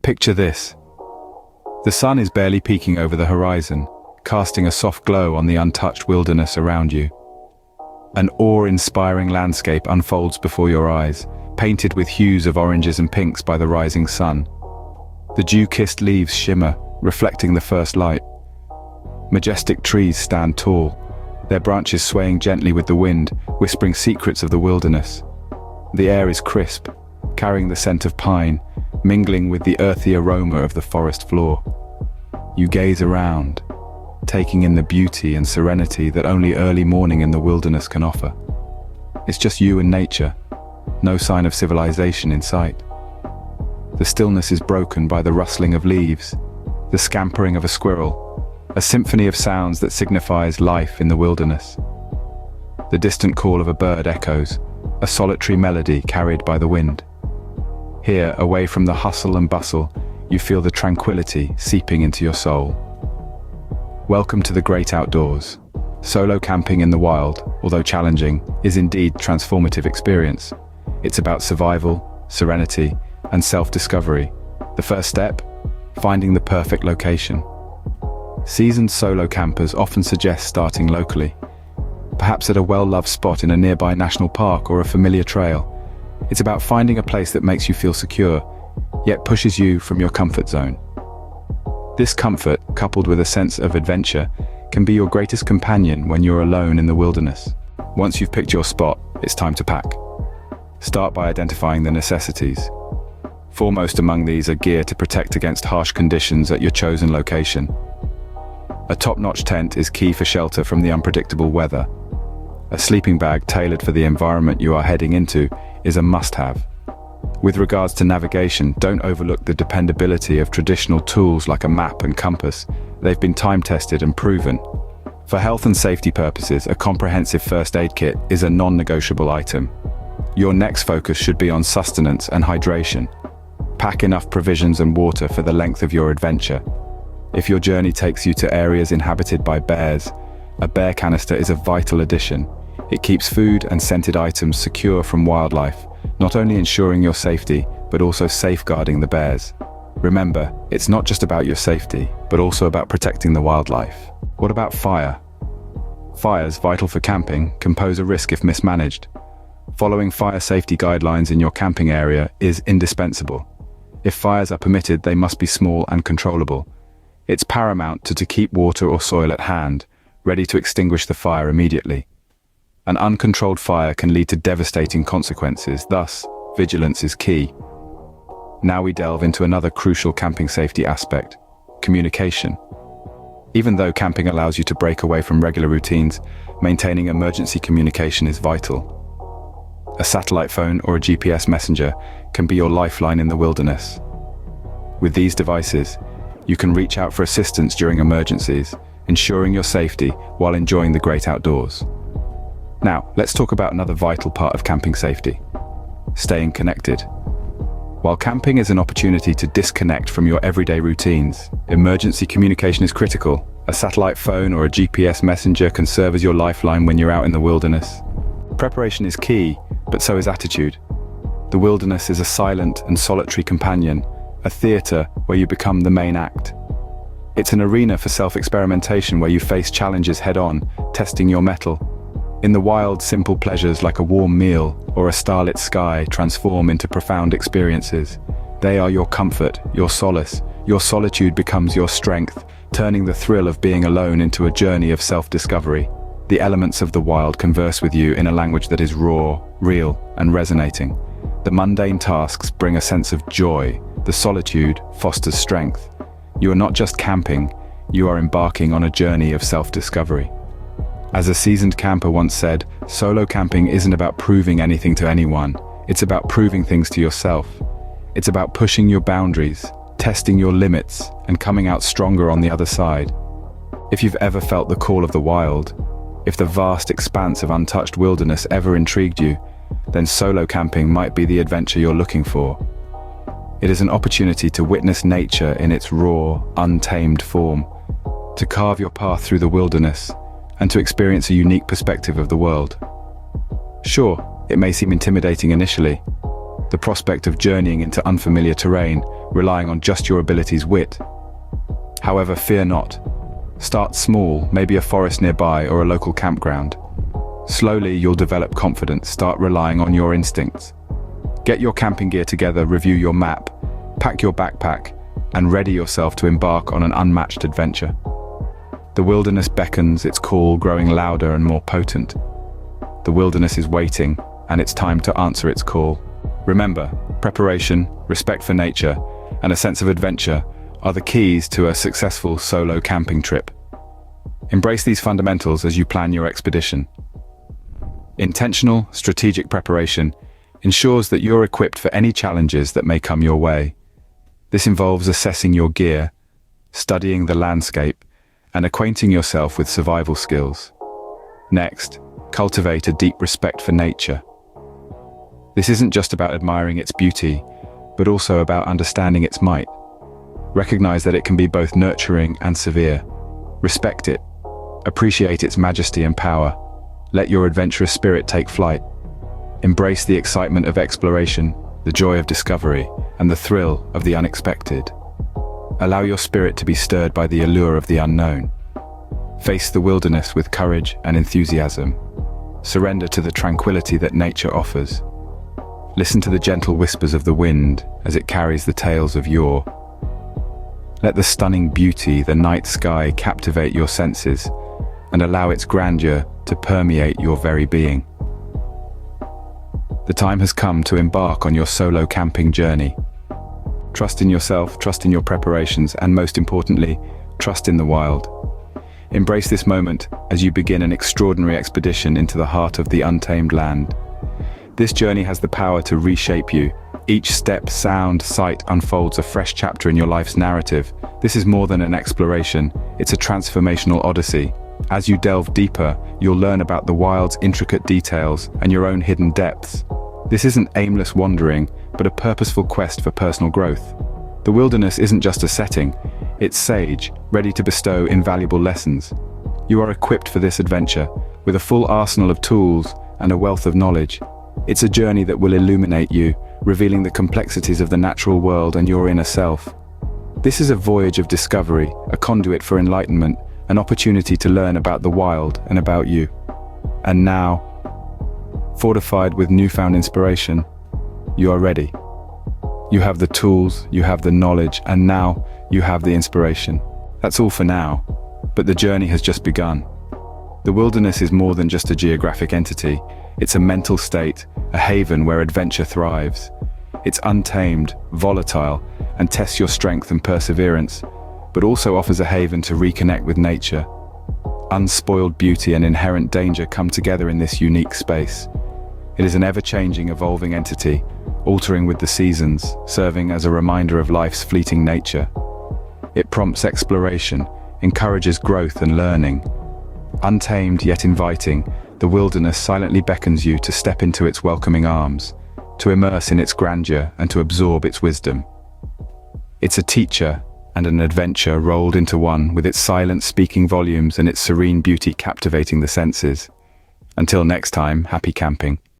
Picture this. The sun is barely peeking over the horizon, casting a soft glow on the untouched wilderness around you. An awe-inspiring landscape unfolds before your eyes, painted with hues of oranges and pinks by the rising sun. The dew-kissed leaves shimmer, reflecting the first light. Majestic trees stand tall, their branches swaying gently with the wind, whispering secrets of the wilderness. The air is crisp, carrying the scent of pine, mingling with the earthy aroma of the forest floor. You gaze around, taking in the beauty and serenity that only early morning in the wilderness can offer. It's just you and nature, no sign of civilization in sight. The stillness is broken by the rustling of leaves, the scampering of a squirrel, a symphony of sounds that signifies life in the wilderness. The distant call of a bird echoes, a solitary melody carried by the wind. Here, away from the hustle and bustle, you feel the tranquility seeping into your soul. Welcome to the great outdoors. Solo camping in the wild, although challenging, is indeed a transformative experience. It's about survival, serenity, and self-discovery. The first step? Finding the perfect location. Seasoned solo campers often suggest starting locally, perhaps at a well-loved spot in a nearby national park or a familiar trail. It's about finding a place that makes you feel secure, yet pushes you from your comfort zone. This comfort, coupled with a sense of adventure, can be your greatest companion when you're alone in the wilderness. Once you've picked your spot, it's time to pack. Start by identifying the necessities. Foremost among these are gear to protect against harsh conditions at your chosen location. A top-notch tent is key for shelter from the unpredictable weather. A sleeping bag tailored for the environment you are heading into is a must-have. With regards to navigation, don't overlook the dependability of traditional tools like a map and compass. They've been time-tested and proven. For health and safety purposes, a comprehensive first aid kit is a non-negotiable item. Your next focus should be on sustenance and hydration. Pack enough provisions and water for the length of your adventure. If your journey takes you to areas inhabited by bears, a bear canister is a vital addition. It keeps food and scented items secure from wildlife, not only ensuring your safety, but also safeguarding the bears. Remember, it's not just about your safety, but also about protecting the wildlife. What about fire? Fires, vital for camping, can pose a risk if mismanaged. Following fire safety guidelines in your camping area is indispensable. If fires are permitted, they must be small and controllable. It's paramount to keep water or soil at hand, ready to extinguish the fire immediately. An uncontrolled fire can lead to devastating consequences, thus, vigilance is key. Now we delve into another crucial camping safety aspect: communication. Even though camping allows you to break away from regular routines, maintaining emergency communication is vital. A satellite phone or a GPS messenger can be your lifeline in the wilderness. With these devices, you can reach out for assistance during emergencies, ensuring your safety while enjoying the great outdoors. Now, let's talk about another vital part of camping safety: staying connected. While camping is an opportunity to disconnect from your everyday routines, emergency communication is critical. A satellite phone or a GPS messenger can serve as your lifeline when you're out in the wilderness. Preparation is key, but so is attitude. The wilderness is a silent and solitary companion, a theater where you become the main act. It's an arena for self-experimentation where you face challenges head-on, testing your mettle. In the wild, simple pleasures like a warm meal or a starlit sky transform into profound experiences. They are your comfort, your solace. Your solitude becomes your strength, turning the thrill of being alone into a journey of self-discovery. The elements of the wild converse with you in a language that is raw, real, and resonating. The mundane tasks bring a sense of joy. The solitude fosters strength. You are not just camping, you are embarking on a journey of self-discovery. As a seasoned camper once said, solo camping isn't about proving anything to anyone. It's about proving things to yourself. It's about pushing your boundaries, testing your limits, and coming out stronger on the other side. If you've ever felt the call of the wild, if the vast expanse of untouched wilderness ever intrigued you, then solo camping might be the adventure you're looking for. It is an opportunity to witness nature in its raw, untamed form, to carve your path through the wilderness, and to experience a unique perspective of the world. Sure, it may seem intimidating initially. The prospect of journeying into unfamiliar terrain, relying on just your ability's wit. However, fear not. Start small, maybe a forest nearby or a local campground. Slowly, you'll develop confidence, start relying on your instincts. Get your camping gear together, review your map, pack your backpack, and ready yourself to embark on an unmatched adventure. The wilderness beckons, its call growing louder and more potent. The wilderness is waiting, and it's time to answer its call. Remember, preparation, respect for nature, and a sense of adventure are the keys to a successful solo camping trip. Embrace these fundamentals as you plan your expedition. Intentional, strategic preparation ensures that you're equipped for any challenges that may come your way. This involves assessing your gear, studying the landscape, and acquainting yourself with survival skills. Next, cultivate a deep respect for nature. This isn't just about admiring its beauty, but also about understanding its might. Recognize that it can be both nurturing and severe. Respect it. Appreciate its majesty and power. Let your adventurous spirit take flight. Embrace the excitement of exploration, the joy of discovery, and the thrill of the unexpected. Allow your spirit to be stirred by the allure of the unknown. Face the wilderness with courage and enthusiasm. Surrender to the tranquility that nature offers. Listen to the gentle whispers of the wind as it carries the tales of yore. Let the stunning beauty, the night sky, captivate your senses and allow its grandeur to permeate your very being. The time has come to embark on your solo camping journey. Trust in yourself, trust in your preparations, and most importantly, trust in the wild. Embrace this moment as you begin an extraordinary expedition into the heart of the untamed land. This journey has the power to reshape you. Each step, sound, sight unfolds a fresh chapter in your life's narrative. This is more than an exploration, it's a transformational odyssey. As you delve deeper, you'll learn about the wild's intricate details and your own hidden depths. This isn't aimless wandering, but a purposeful quest for personal growth. The wilderness isn't just a setting, it's sage, ready to bestow invaluable lessons. You are equipped for this adventure, with a full arsenal of tools and a wealth of knowledge. It's a journey that will illuminate you, revealing the complexities of the natural world and your inner self. This is a voyage of discovery, a conduit for enlightenment, an opportunity to learn about the wild and about you. And now, fortified with newfound inspiration, you are ready. You have the tools, you have the knowledge, and now you have the inspiration. That's all for now, but the journey has just begun. The wilderness is more than just a geographic entity. It's a mental state, a haven where adventure thrives. It's untamed, volatile, and tests your strength and perseverance, but also offers a haven to reconnect with nature. Unspoiled beauty and inherent danger come together in this unique space. It is an ever-changing, evolving entity, altering with the seasons, serving as a reminder of life's fleeting nature. It prompts exploration, encourages growth and learning. Untamed yet inviting, the wilderness silently beckons you to step into its welcoming arms, to immerse in its grandeur and to absorb its wisdom. It's a teacher and an adventure rolled into one, with its silence speaking volumes and its serene beauty captivating the senses. Until next time, happy camping.